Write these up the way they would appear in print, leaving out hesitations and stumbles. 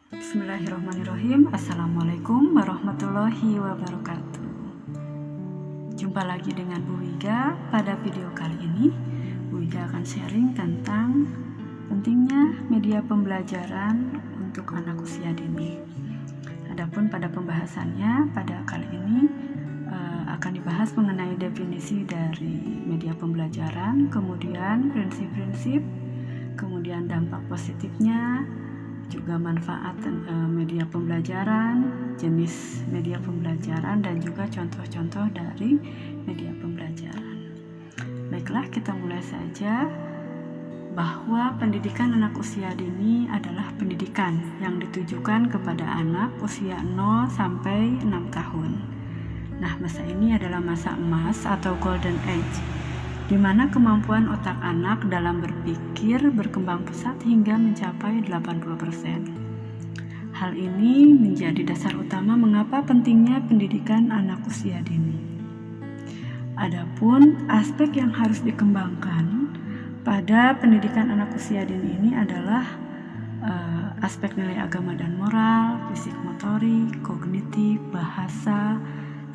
Bismillahirrahmanirrahim. Assalamualaikum warahmatullahi wabarakatuh. Jumpa lagi dengan Bu Wiga. Pada video kali ini Bu Wiga akan sharing tentang pentingnya media pembelajaran untuk anak usia dini. Adapun pada pembahasannya pada kali ini akan dibahas mengenai definisi dari media pembelajaran, kemudian prinsip-prinsip, kemudian dampak positifnya, juga manfaat media pembelajaran, jenis media pembelajaran, dan juga contoh-contoh dari media pembelajaran. Baiklah, kita mulai saja bahwa pendidikan anak usia dini adalah pendidikan yang ditujukan kepada anak usia 0 sampai 6 tahun. Nah, masa ini adalah masa emas atau golden age, di mana kemampuan otak anak dalam berpikir berkembang pesat hingga mencapai 80%. Hal ini menjadi dasar utama mengapa pentingnya pendidikan anak usia dini. Adapun aspek yang harus dikembangkan pada pendidikan anak usia dini ini adalah aspek nilai agama dan moral, fisik motorik, kognitif, bahasa,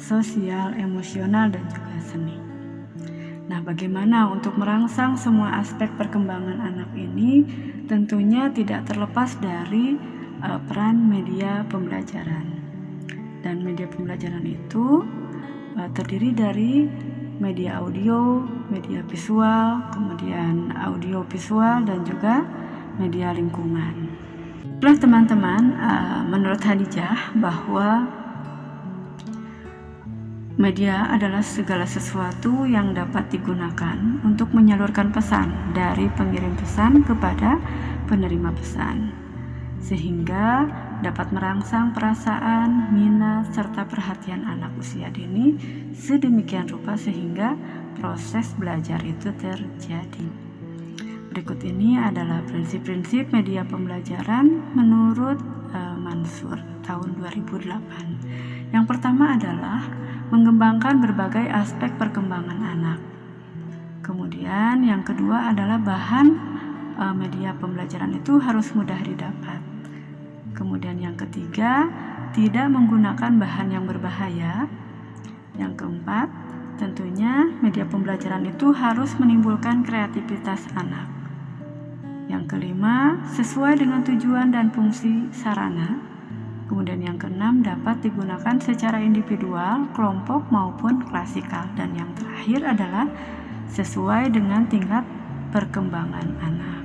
sosial, emosional, dan juga seni. Nah, bagaimana untuk merangsang semua aspek perkembangan anak ini? Tentunya tidak terlepas dari peran media pembelajaran. Dan media pembelajaran itu terdiri dari media audio, media visual, kemudian audio visual, dan juga media lingkungan. Baiklah teman-teman, menurut Hadijah bahwa media adalah segala sesuatu yang dapat digunakan untuk menyalurkan pesan dari pengirim pesan kepada penerima pesan, sehingga dapat merangsang perasaan, minat, serta perhatian anak usia dini sedemikian rupa sehingga proses belajar itu terjadi. Berikut ini adalah prinsip-prinsip media pembelajaran menurut Mansur tahun 2008. Yang pertama adalah mengembangkan berbagai aspek perkembangan anak. Kemudian yang kedua adalah bahan media pembelajaran itu harus mudah didapat. Kemudian yang ketiga, tidak menggunakan bahan yang berbahaya. Yang keempat, tentunya media pembelajaran itu harus menimbulkan kreativitas anak. Yang kelima, sesuai dengan tujuan dan fungsi sarana. Kemudian yang keenam, dapat digunakan secara individual, kelompok maupun klasikal. Dan yang terakhir adalah sesuai dengan tingkat perkembangan anak.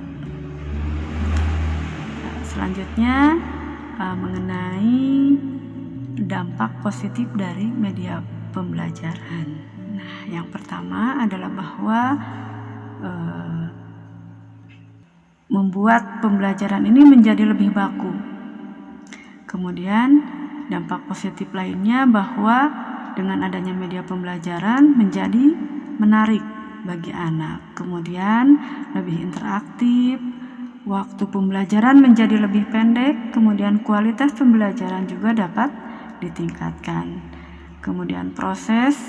Selanjutnya mengenai dampak positif dari media pembelajaran. Nah, yang pertama adalah bahwa membuat pembelajaran ini menjadi lebih baku. Kemudian dampak positif lainnya bahwa dengan adanya media pembelajaran menjadi menarik bagi anak. Kemudian lebih interaktif, waktu pembelajaran menjadi lebih pendek, kemudian kualitas pembelajaran juga dapat ditingkatkan. Kemudian proses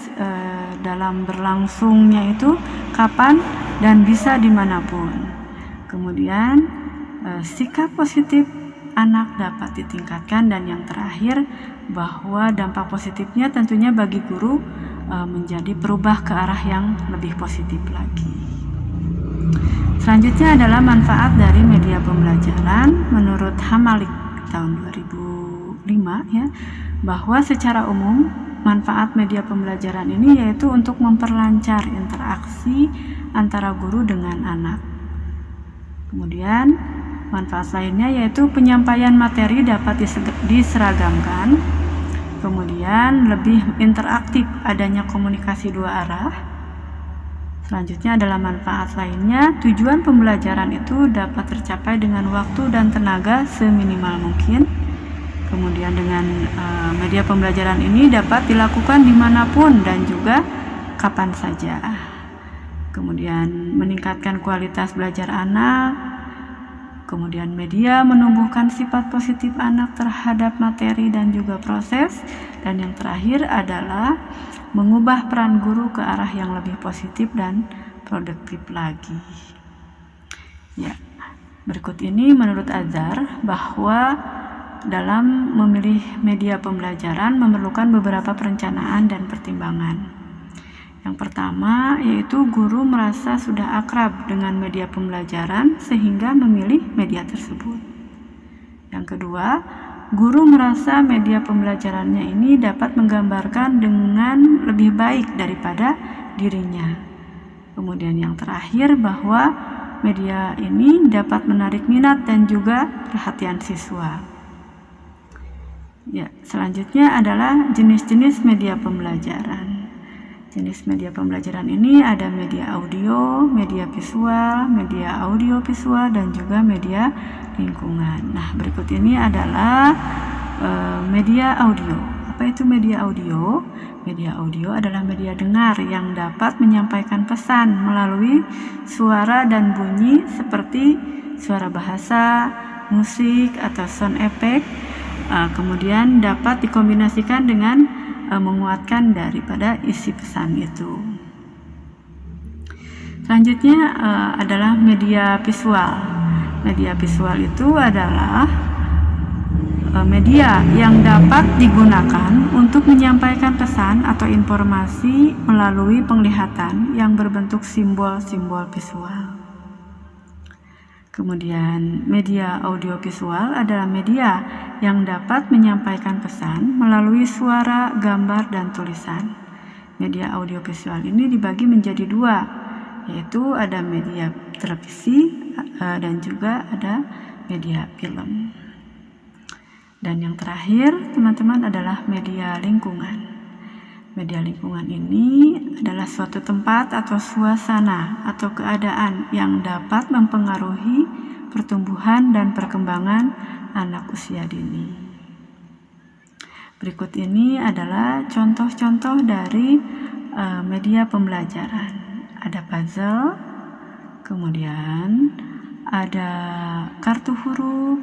dalam berlangsungnya itu kapan dan bisa dimanapun. Kemudian sikap positif anak dapat ditingkatkan, dan yang terakhir bahwa dampak positifnya tentunya bagi guru menjadi berubah ke arah yang lebih positif lagi. Selanjutnya adalah manfaat dari media pembelajaran menurut Hamalik tahun 2005 ya, bahwa secara umum manfaat media pembelajaran ini yaitu untuk memperlancar interaksi antara guru dengan anak. Kemudian manfaat lainnya yaitu penyampaian materi dapat diseragamkan, kemudian lebih interaktif, adanya komunikasi dua arah. Selanjutnya adalah manfaat lainnya, tujuan pembelajaran itu dapat tercapai dengan waktu dan tenaga seminimal mungkin. Kemudian dengan media pembelajaran ini dapat dilakukan dimanapun dan juga kapan saja. Kemudian meningkatkan kualitas belajar anak. Kemudian media menumbuhkan sifat positif anak terhadap materi dan juga proses. Dan yang terakhir adalah mengubah peran guru ke arah yang lebih positif dan produktif lagi. Ya, berikut ini menurut Azhar bahwa dalam memilih media pembelajaran memerlukan beberapa perencanaan dan pertimbangan. Yang pertama yaitu guru merasa sudah akrab dengan media pembelajaran sehingga memilih media tersebut. Yang kedua, guru merasa media pembelajarannya ini dapat menggambarkan dengan lebih baik daripada dirinya. Kemudian yang terakhir, bahwa media ini dapat menarik minat dan juga perhatian siswa. Ya, selanjutnya adalah jenis-jenis media pembelajaran. Jenis media pembelajaran ini ada media audio, media visual, media audiovisual, dan juga media lingkungan. Nah, berikut ini adalah media audio. Apa itu media audio? Media audio adalah media dengar yang dapat menyampaikan pesan melalui suara dan bunyi seperti suara bahasa, musik, atau sound effect. Kemudian dapat dikombinasikan dengan menguatkan daripada isi pesan itu. Selanjutnya adalah media visual. Media visual itu adalah media yang dapat digunakan untuk menyampaikan pesan atau informasi melalui penglihatan yang berbentuk simbol-simbol visual. Kemudian media audiovisual adalah media yang dapat menyampaikan pesan melalui suara, gambar, dan tulisan. Media audiovisual ini dibagi menjadi dua, yaitu ada media televisi dan juga ada media film. Dan yang terakhir, teman-teman, adalah media lingkungan. Media lingkungan ini adalah suatu tempat atau suasana atau keadaan yang dapat mempengaruhi pertumbuhan dan perkembangan anak usia dini. Berikut ini adalah contoh-contoh dari media pembelajaran. Ada puzzle, kemudian ada kartu huruf,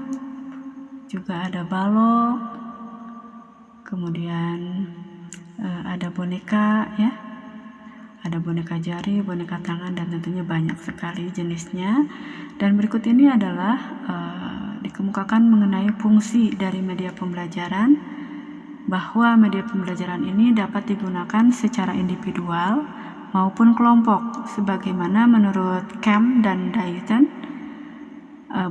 juga ada balok, kemudian ada boneka, ya, ada boneka jari, boneka tangan, dan tentunya banyak sekali jenisnya. Dan berikut ini adalah dikemukakan mengenai fungsi dari media pembelajaran, bahwa media pembelajaran ini dapat digunakan secara individual maupun kelompok, sebagaimana menurut Kemp dan Dayton,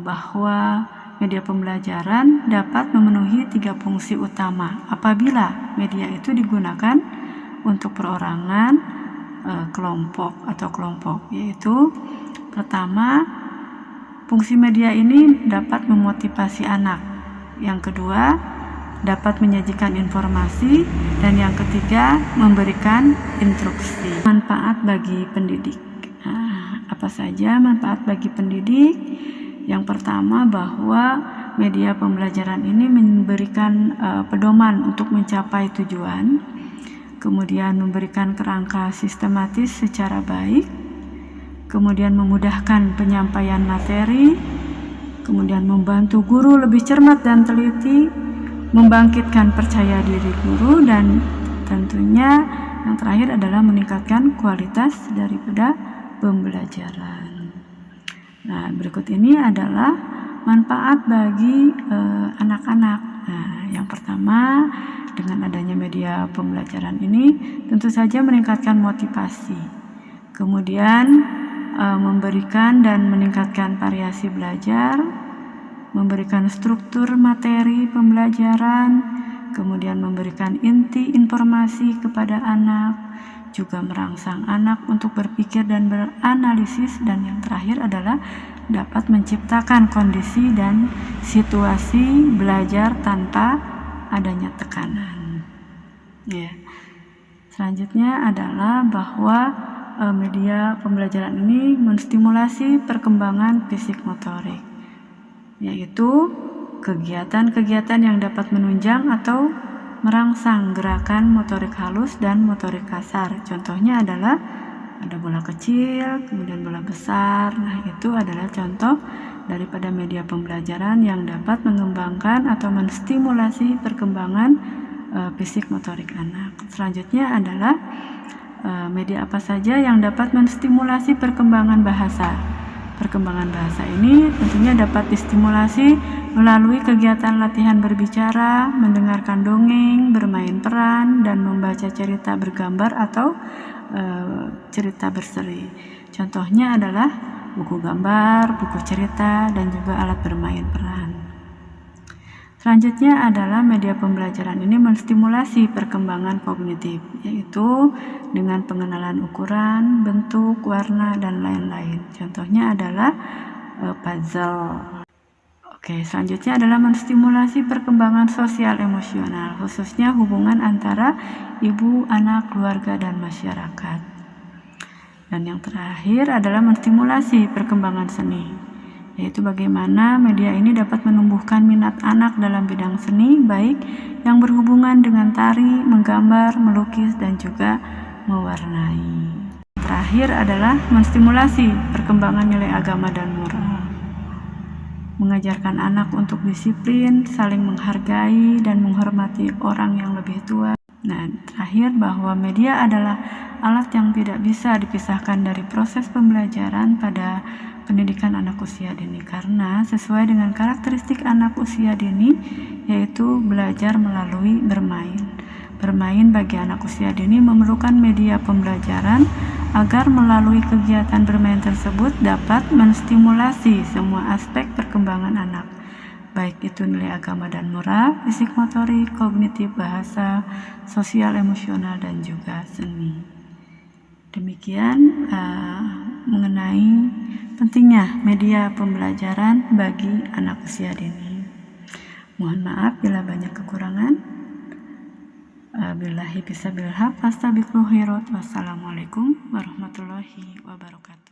bahwa media pembelajaran dapat memenuhi 3 fungsi utama apabila media itu digunakan untuk perorangan, kelompok atau kelompok, yaitu pertama, fungsi media ini dapat memotivasi anak. Yang kedua, dapat menyajikan informasi, dan yang ketiga, memberikan instruksi. Manfaat bagi pendidik. Apa saja manfaat bagi pendidik? Yang pertama, bahwa media pembelajaran ini memberikan pedoman untuk mencapai tujuan, kemudian memberikan kerangka sistematis secara baik, kemudian memudahkan penyampaian materi, kemudian membantu guru lebih cermat dan teliti, membangkitkan percaya diri guru, dan tentunya yang terakhir adalah meningkatkan kualitas daripada pembelajaran. Nah, berikut ini adalah manfaat bagi anak-anak. Nah, yang pertama, dengan adanya media pembelajaran ini tentu saja meningkatkan motivasi. Kemudian memberikan dan meningkatkan variasi belajar, memberikan struktur materi pembelajaran, kemudian memberikan inti informasi kepada anak, juga merangsang anak untuk berpikir dan beranalisis, dan yang terakhir adalah dapat menciptakan kondisi dan situasi belajar tanpa adanya tekanan. Ya. Selanjutnya adalah bahwa media pembelajaran ini menstimulasi perkembangan fisik motorik, yaitu kegiatan-kegiatan yang dapat menunjang atau merangsang gerakan motorik halus dan motorik kasar. Contohnya adalah ada bola kecil, kemudian bola besar. Nah, itu adalah contoh daripada media pembelajaran yang dapat mengembangkan atau menstimulasi perkembangan fisik motorik anak. Selanjutnya adalah media apa saja yang dapat menstimulasi perkembangan bahasa. Perkembangan bahasa ini tentunya dapat distimulasi melalui kegiatan latihan berbicara, mendengarkan dongeng, bermain peran, dan membaca cerita bergambar atau cerita berseri. Contohnya adalah buku gambar, buku cerita, dan juga alat bermain peran. Selanjutnya adalah media pembelajaran ini menstimulasi perkembangan kognitif, yaitu dengan pengenalan ukuran, bentuk, warna, dan lain-lain. Contohnya adalah puzzle. Oke, selanjutnya adalah menstimulasi perkembangan sosial emosional, khususnya hubungan antara ibu, anak, keluarga, dan masyarakat. Dan yang terakhir adalah menstimulasi perkembangan seni, yaitu bagaimana media ini dapat menumbuhkan minat anak dalam bidang seni, baik yang berhubungan dengan tari, menggambar, melukis, dan juga mewarnai. Terakhir adalah menstimulasi perkembangan nilai agama dan moral, mengajarkan anak untuk disiplin, saling menghargai, dan menghormati orang yang lebih tua. Nah, terakhir bahwa media adalah alat yang tidak bisa dipisahkan dari proses pembelajaran pada pendidikan anak usia dini, karena sesuai dengan karakteristik anak usia dini, yaitu belajar melalui bermain. Bermain bagi anak usia dini memerlukan media pembelajaran agar melalui kegiatan bermain tersebut dapat menstimulasi semua aspek perkembangan anak, baik itu nilai agama dan moral, fisik motorik, kognitif, bahasa, sosial emosional, dan juga seni. Demikian mengenai pentingnya media pembelajaran bagi anak usia dini. Mohon maaf bila banyak kekurangan. Billahi bisabilhaq, fastabiqul khairat. Wassalamualaikum warahmatullahi wabarakatuh.